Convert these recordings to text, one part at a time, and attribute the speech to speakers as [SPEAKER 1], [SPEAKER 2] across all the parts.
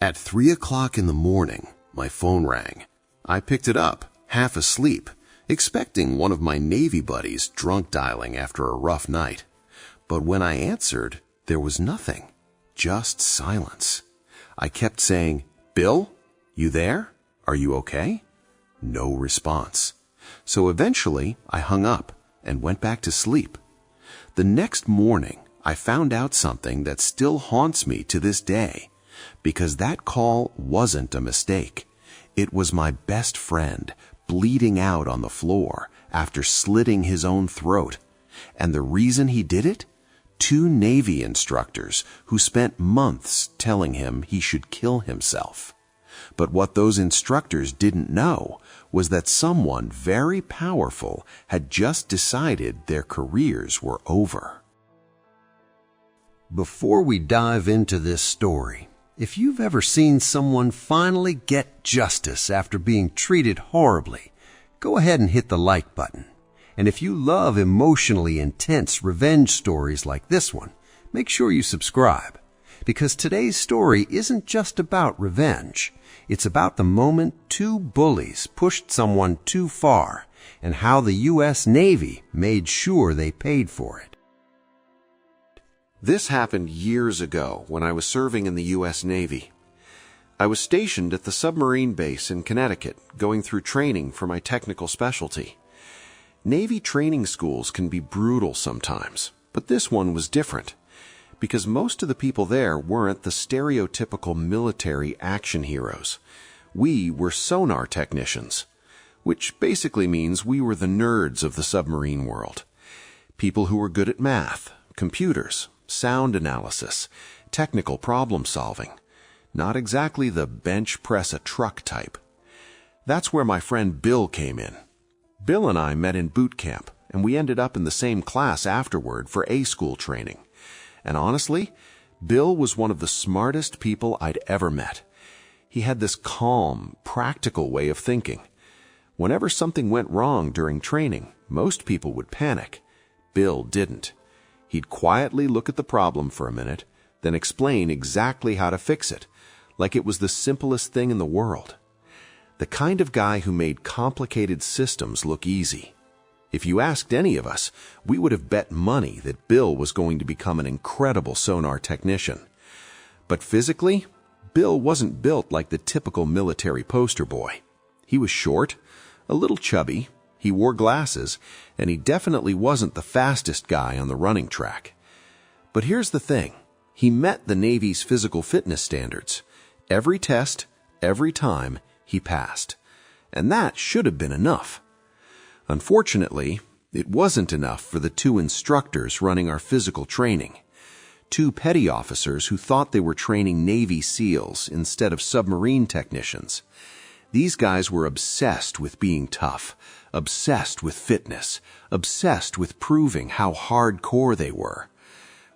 [SPEAKER 1] At 3 o'clock in the morning, my phone rang. I picked it up, half asleep, expecting one of my Navy buddies drunk dialing after a rough night. But when I answered, there was nothing, just silence. I kept saying, "Bill, you there? Are you okay?" No response. So eventually, I hung up and went back to sleep. The next morning, I found out something that still haunts me to this day, because that call wasn't a mistake. It was my best friend bleeding out on the floor after slitting his own throat. And the reason he did it? 2 Navy instructors who spent months telling him he should kill himself. But what those instructors didn't know was that someone very powerful had just decided their careers were over. Before we dive into this story, if you've ever seen someone finally get justice after being treated horribly, go ahead and hit the like button. And if you love emotionally intense revenge stories like this one, make sure you subscribe. Because today's story isn't just about revenge. It's about the moment 2 bullies pushed someone too far and how the U.S. Navy made sure they paid for it. This happened years ago when I was serving in the U.S. Navy. I was stationed at the submarine base in Connecticut, going through training for my technical specialty. Navy training schools can be brutal sometimes, but this one was different, because most of the people there weren't the stereotypical military action heroes. We were sonar technicians, which basically means we were the nerds of the submarine world. People who were good at math, computers, sound analysis, technical problem solving. Not exactly the bench press a truck type. That's where my friend Bill came in. Bill and I met in boot camp, and we ended up in the same class afterward for A-school training. And honestly, Bill was one of the smartest people I'd ever met. He had this calm, practical way of thinking. Whenever something went wrong during training, most people would panic. Bill didn't. He'd quietly look at the problem for a minute, then explain exactly how to fix it, like it was the simplest thing in the world. The kind of guy who made complicated systems look easy. If you asked any of us, we would have bet money that Bill was going to become an incredible sonar technician. But physically, Bill wasn't built like the typical military poster boy. He was short, a little chubby, he wore glasses, and he definitely wasn't the fastest guy on the running track. But here's the thing. He met the Navy's physical fitness standards. Every test, every time, he passed. And that should have been enough. Unfortunately, it wasn't enough for the 2 instructors running our physical training. 2 petty officers who thought they were training Navy SEALs instead of submarine technicians. These guys were obsessed with being tough, obsessed with fitness, obsessed with proving how hardcore they were.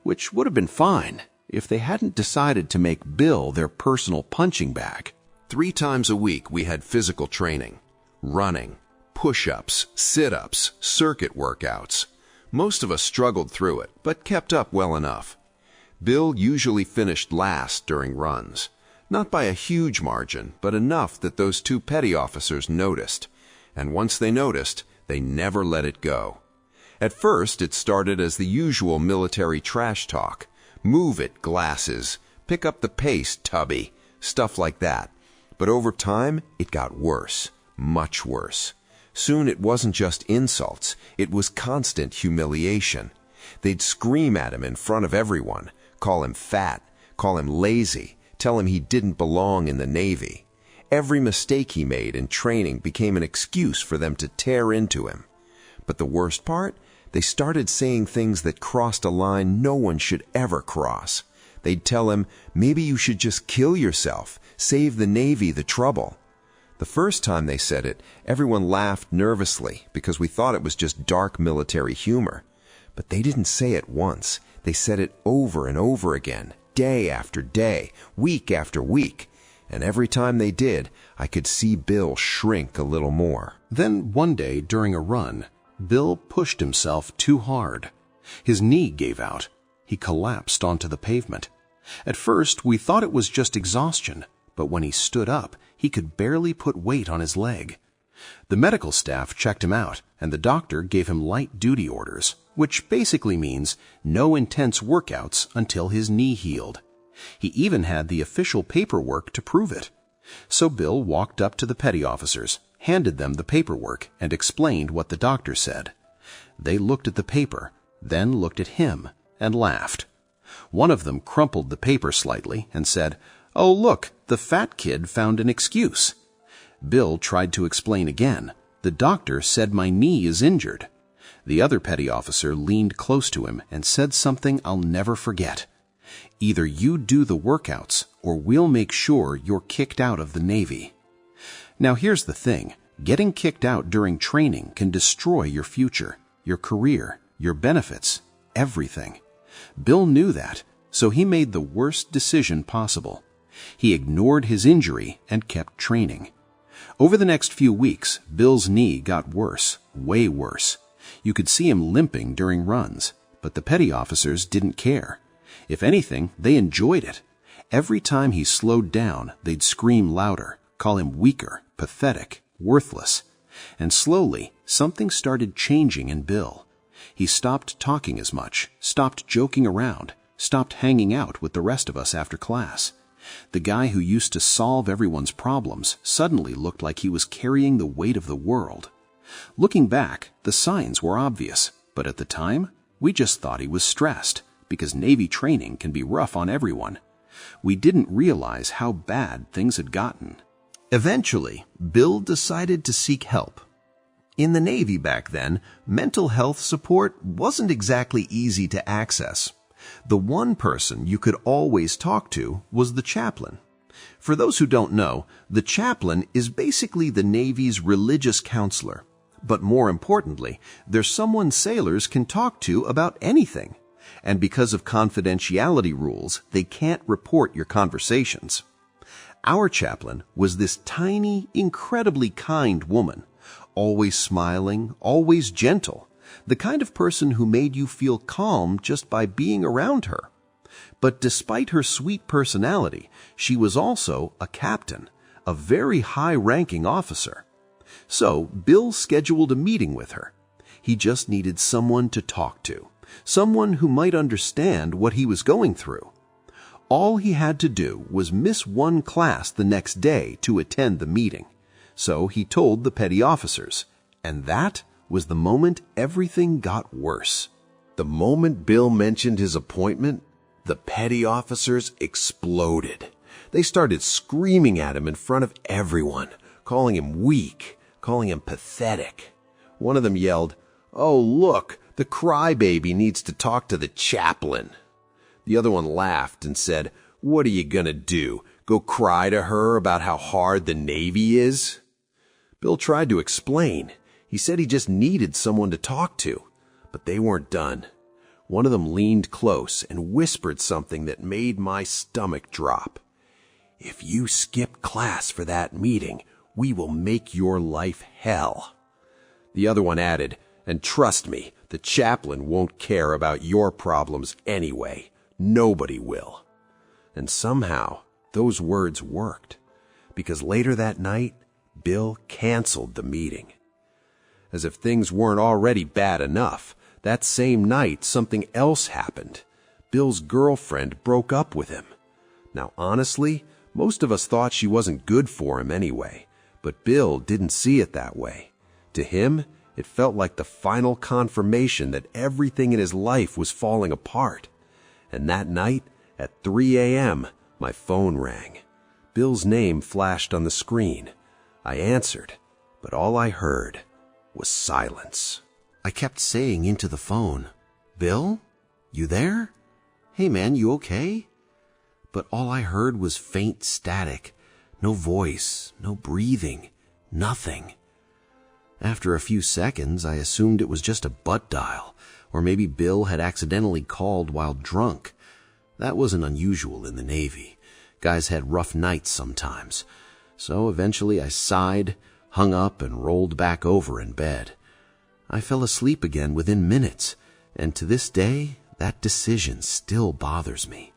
[SPEAKER 1] Which would have been fine if they hadn't decided to make Bill their personal punching bag. 3 times a week we had physical training, running, push-ups, sit-ups, circuit workouts. Most of us struggled through it, but kept up well enough. Bill usually finished last during runs. Not by a huge margin, but enough that those 2 petty officers noticed. And once they noticed, they never let it go. At first, it started as the usual military trash talk. Move it, glasses. Pick up the pace, tubby. Stuff like that. But over time, it got worse. Much worse. Soon it wasn't just insults. It was constant humiliation. They'd scream at him in front of everyone. Call him fat. Call him lazy. Tell him he didn't belong in the Navy. Every mistake he made in training became an excuse for them to tear into him. But the worst part? They started saying things that crossed a line no one should ever cross. They'd tell him, maybe you should just kill yourself, save the Navy the trouble. The first time they said it, everyone laughed nervously because we thought it was just dark military humor. But they didn't say it once. They said it over and over again, day after day, week after week. And every time they did, I could see Bill shrink a little more. Then one day during a run, Bill pushed himself too hard. His knee gave out. He collapsed onto the pavement.
[SPEAKER 2] At first, we thought it was just exhaustion, but when he stood up, he could barely put weight on his leg. The medical staff checked him out, and the doctor gave him light duty orders, which basically means no intense workouts until his knee healed. He even had the official paperwork to prove it. So Bill walked up to the petty officers, handed them the paperwork, and explained what the doctor said. They looked at the paper, then looked at him, and laughed. One of them crumpled the paper slightly and said, "Oh, look, the fat kid found an excuse." Bill tried to explain again. "The doctor said my knee is injured." The other petty officer leaned close to him and said something I'll never forget. "Either you do the workouts, or we'll make sure you're kicked out of the Navy." Now here's the thing. Getting kicked out during training can destroy your future, your career, your benefits, everything. Bill knew that, so he made the worst decision possible. He ignored his injury and kept training. Over the next few weeks, Bill's knee got worse, way worse. You could see him limping during runs, but the petty officers didn't care. If anything, they enjoyed it. Every time he slowed down, they'd scream louder, call him weaker, pathetic, worthless. And slowly, something started changing in Bill. He stopped talking as much, stopped joking around, stopped hanging out with the rest of us after class. The guy who used to solve everyone's problems suddenly looked like he was carrying the weight of the world. Looking back, the signs were obvious, but at the time, we just thought he was stressed, because Navy training can be rough on everyone. We didn't realize how bad things had gotten. Eventually, Bill decided to seek help. In the Navy back then, mental health support wasn't exactly easy to access. The one person you could always talk to was the chaplain. For those who don't know, the chaplain is basically the Navy's religious counselor. But more importantly, they're someone sailors can talk to about anything. And because of confidentiality rules, they can't report your conversations. Our chaplain was this tiny, incredibly kind woman, always smiling, always gentle, the kind of person who made you feel calm just by being around her. But despite her sweet personality, she was also a captain, a very high-ranking officer. So Bill scheduled a meeting with her. He just needed someone to talk to, someone who might understand what he was going through. All he had to do was miss one class the next day to attend the meeting. So he told the petty officers, and that was the moment everything got worse. The moment Bill mentioned his appointment, the petty officers exploded. They started screaming at him in front of everyone, calling him weak, calling him pathetic. One of them yelled, "Oh, look, the crybaby needs to talk to the chaplain." The other one laughed and said, "What are you gonna do? Go cry to her about how hard the Navy is?" Bill tried to explain. He said he just needed someone to talk to, but they weren't done. One of them leaned close and whispered something that made my stomach drop. "If you skip class for that meeting, we will make your life hell." The other one added, "And trust me, the chaplain won't care about your problems anyway. Nobody will." And somehow, those words worked, because later that night, Bill canceled the meeting. As if things weren't already bad enough, that same night something else happened. Bill's girlfriend broke up with him. Now honestly, most of us thought she wasn't good for him anyway, but Bill didn't see it that way. To him, it felt like the final confirmation that everything in his life was falling apart. And that night, at 3 a.m., my phone rang. Bill's name flashed on the screen. I answered, but all I heard was silence. I kept saying into the phone, "Bill? You there? Hey man, you okay?" But all I heard was faint static. No voice, no breathing, nothing. After a few seconds, I assumed it was just a butt dial, or maybe Bill had accidentally called while drunk. That wasn't unusual in the Navy. Guys had rough nights sometimes. So eventually I sighed, hung up, and rolled back over in bed. I fell asleep again within minutes, and to this day, that decision still bothers me.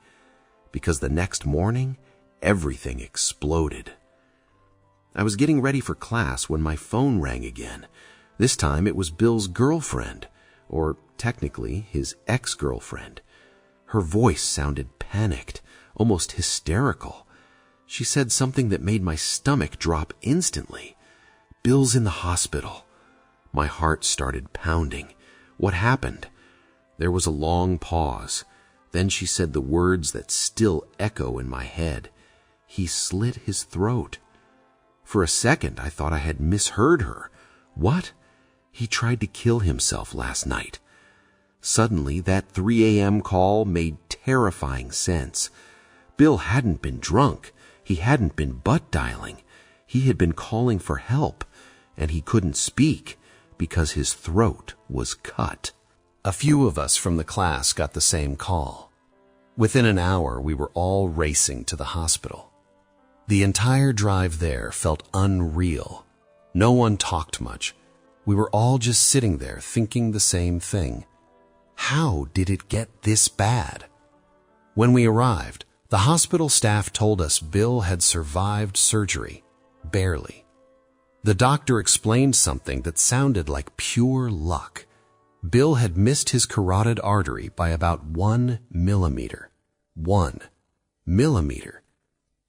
[SPEAKER 2] because the next morning, everything exploded. I was getting ready for class when my phone rang again. This time it was Bill's girlfriend, or technically his ex-girlfriend. Her voice sounded panicked, almost hysterical. She said something that made my stomach drop instantly. "Bill's in the hospital." My heart started pounding. What happened? There was a long pause. Then she said the words that still echo in my head. "He slit his throat." For a second, I thought I had misheard her. What? He tried to kill himself last night. Suddenly, that 3 a.m. call made terrifying sense. Bill hadn't been drunk. He hadn't been butt-dialing. He had been calling for help, and he couldn't speak because his throat was cut. A few of us from the class got the same call. Within an hour, we were all racing to the hospital. The entire drive there felt unreal. No one talked much. We were all just sitting there thinking the same thing. How did it get this bad? When we arrived, the hospital staff told us Bill had survived surgery, barely. The doctor explained something that sounded like pure luck. Bill had missed his carotid artery by about 1 millimeter. 1 millimeter.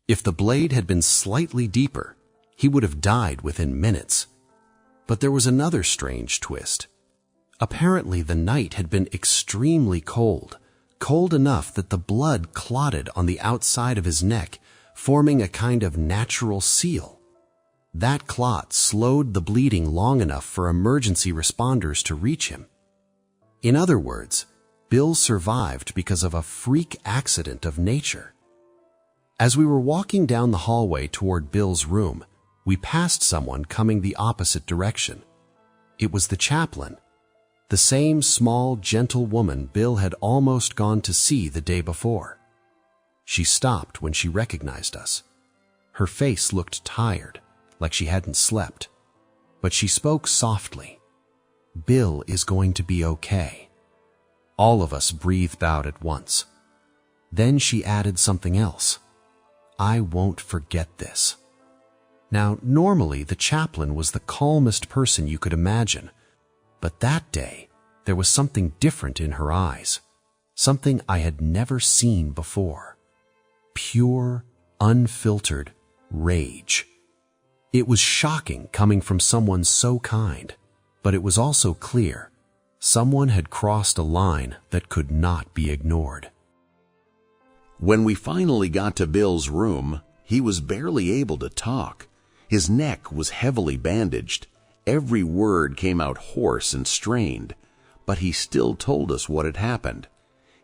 [SPEAKER 2] If the blade had been slightly deeper, he would have died within minutes. But there was another strange twist. Apparently, the night had been extremely cold, cold enough that the blood clotted on the outside of his neck, forming a kind of natural seal. That clot slowed the bleeding long enough for emergency responders to reach him. In other words, Bill survived because of a freak accident of nature. As we were walking down the hallway toward Bill's room, we passed someone coming the opposite direction. It was the chaplain, the same small, gentle woman Bill had almost gone to see the day before. She stopped when she recognized us. Her face looked tired, like she hadn't slept, but she spoke softly. "Bill is going to be okay." All of us breathed out at once. Then she added something else. "I won't forget this." Now, normally the chaplain was the calmest person you could imagine, but that day there was something different in her eyes, something I had never seen before. Pure, unfiltered rage. It was shocking coming from someone so kind, but it was also clear someone had crossed a line that could not be ignored.
[SPEAKER 3] When we finally got to Bill's room, he was barely able to talk. His neck was heavily bandaged. Every word came out hoarse and strained, but he still told us what had happened.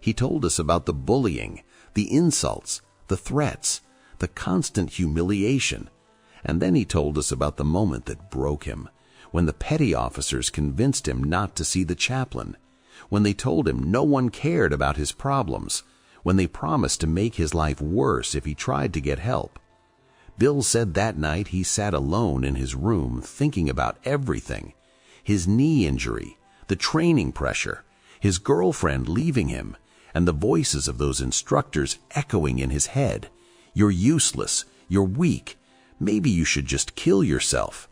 [SPEAKER 3] He told us about the bullying, the insults, the threats, the constant humiliation, and then he told us about the moment that broke him, when the petty officers convinced him not to see the chaplain, when they told him no one cared about his problems, when they promised to make his life worse if he tried to get help. Bill said that night he sat alone in his room thinking about everything: his knee injury, the training pressure, his girlfriend leaving him, and the voices of those instructors echoing in his head. "You're useless. You're weak. Maybe you should just kill yourself."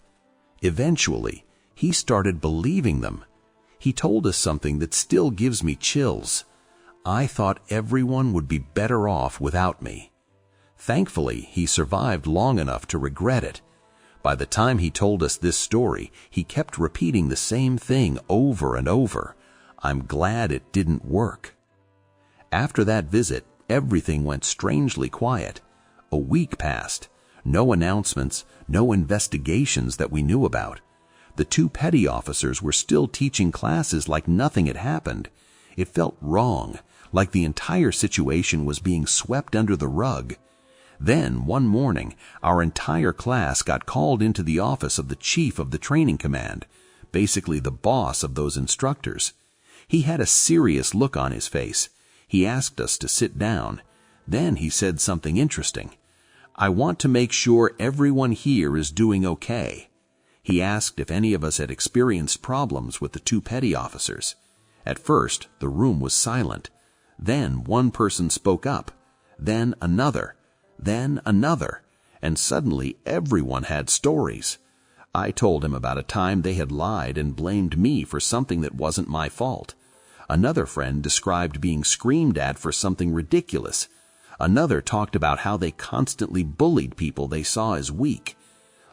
[SPEAKER 3] Eventually, he started believing them. He told us something that still gives me chills. "I thought everyone would be better off without me." Thankfully, he survived long enough to regret it. By the time he told us this story, he kept repeating the same thing over and over. "I'm glad it didn't work." After that visit, everything went strangely quiet. A week passed. No announcements, no investigations that we knew about. The two petty officers were still teaching classes like nothing had happened. It felt wrong, like the entire situation was being swept under the rug. Then, one morning, our entire class got called into the office of the chief of the training command, basically the boss of those instructors. He had a serious look on his face. He asked us to sit down. Then he said something interesting. "I want to make sure everyone here is doing okay." He asked if any of us had experienced problems with the two petty officers. At first, the room was silent. Then one person spoke up. then another, and suddenly everyone had stories. I told him about a time they had lied and blamed me for something that wasn't my fault. Another friend described being screamed at for something ridiculous. Another talked about how they constantly bullied people they saw as weak.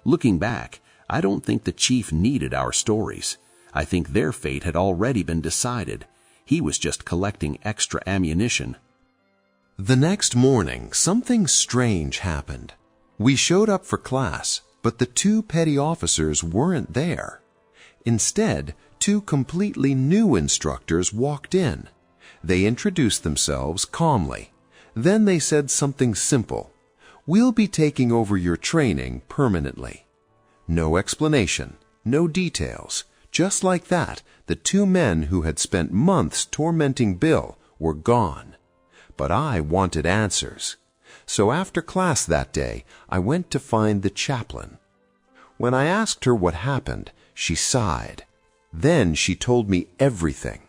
[SPEAKER 3] Looking back, I don't think the chief needed our stories. I think their fate had already been decided. He was just collecting extra ammunition.
[SPEAKER 1] The next morning, something strange happened. We showed up for class, but the two petty officers weren't there. Instead, two completely new instructors walked in. They introduced themselves calmly. Then they said something simple. "We'll be taking over your training permanently." No explanation, no details. Just like that, the two men who had spent months tormenting Bill were gone. But I wanted answers. So after class that day, I went to find the chaplain. When I asked her what happened, she sighed. Then she told me everything.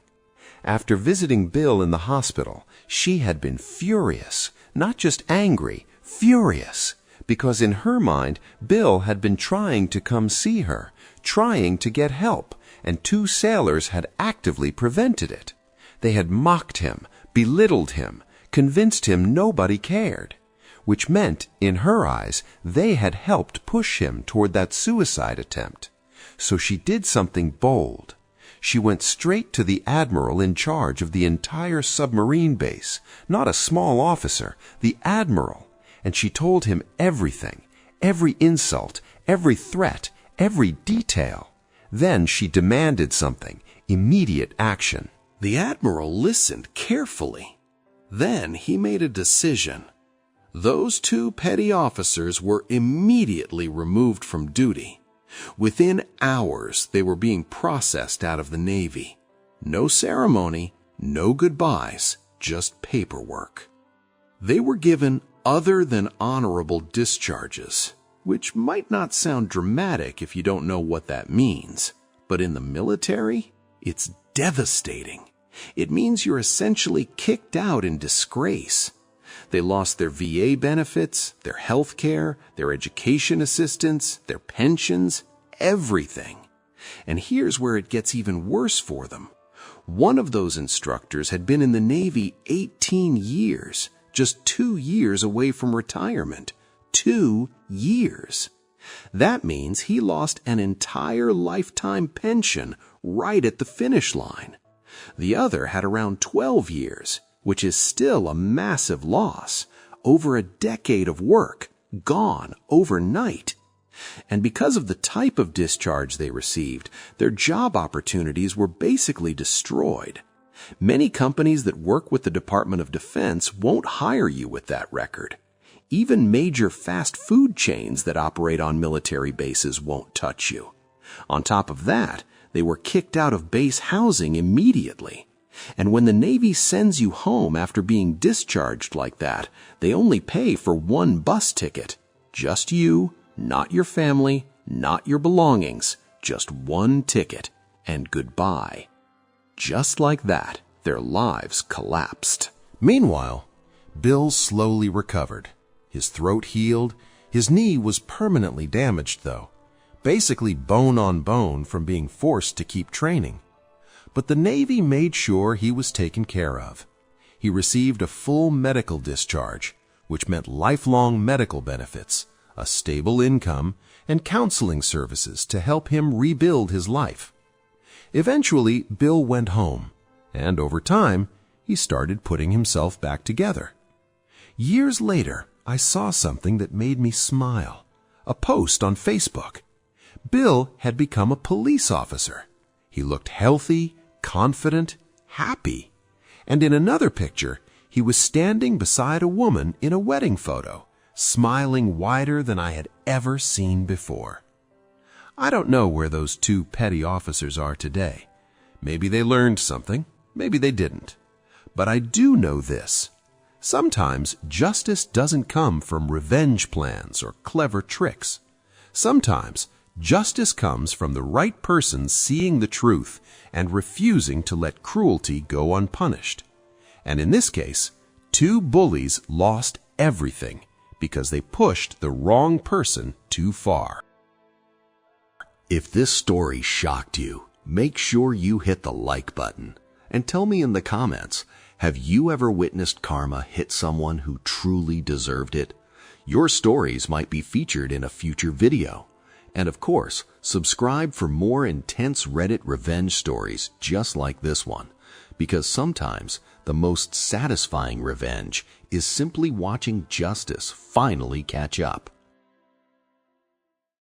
[SPEAKER 1] After visiting Bill in the hospital, she had been furious, not just angry, furious, because in her mind, Bill had been trying to come see her, trying to get help, and two sailors had actively prevented it. They had mocked him, belittled him, convinced him nobody cared, which meant, in her eyes, they had helped push him toward that suicide attempt. So she did something bold. She went straight to the Admiral in charge of the entire submarine base, not a small officer, the Admiral, and she told him everything, every insult, every threat, every detail. Then she demanded something, immediate action.
[SPEAKER 3] The Admiral listened carefully. Then he made a decision. Those two petty officers were immediately removed from duty. Within hours, they were being processed out of the Navy. No ceremony, no goodbyes, just paperwork. They were given other than honorable discharges, which might not sound dramatic if you don't know what that means. But in the military, it's devastating. It means you're essentially kicked out in disgrace. They lost their VA benefits, their health care, their education assistance, their pensions, everything. And here's where it gets even worse for them. One of those instructors had been in the Navy 18 years, just 2 years away from retirement. 2 years. That means he lost an entire lifetime pension right at the finish line. The other had around 12 years, which is still a massive loss. Over a decade of work, gone overnight. And because of the type of discharge they received, their job opportunities were basically destroyed. Many companies that work with the Department of Defense won't hire you with that record. Even major fast food chains that operate on military bases won't touch you. On top of that, they were kicked out of base housing immediately. And when the Navy sends you home after being discharged like that, they only pay for one bus ticket. Just you, not your family, not your belongings, just one ticket, and goodbye. Just like that, their lives collapsed.
[SPEAKER 2] Meanwhile, Bill slowly recovered. His throat healed. His knee was permanently damaged, though, basically bone on bone from being forced to keep training. But the Navy made sure he was taken care of. He received a full medical discharge, which meant lifelong medical benefits, a stable income, and counseling services to help him rebuild his life. Eventually, Bill went home, and over time, he started putting himself back together. Years later, I saw something that made me smile. A post on Facebook. Bill had become a police officer. He looked healthy, confident, happy. And in another picture, he was standing beside a woman in a wedding photo, smiling wider than I had ever seen before. I don't know where those two petty officers are today. Maybe they learned something, maybe they didn't. But I do know this. Sometimes justice doesn't come from revenge plans or clever tricks. Sometimes justice comes from the right person seeing the truth and refusing to let cruelty go unpunished. And in this case, Two bullies lost everything because they pushed the wrong person too far.
[SPEAKER 3] If this story shocked you, make sure you hit the like button. And tell me in the comments, have you ever witnessed karma hit someone who truly deserved it? Your stories might be featured in a future video. And of course, subscribe for more intense Reddit revenge stories just like this one. Because sometimes the most satisfying revenge is simply watching justice finally catch up.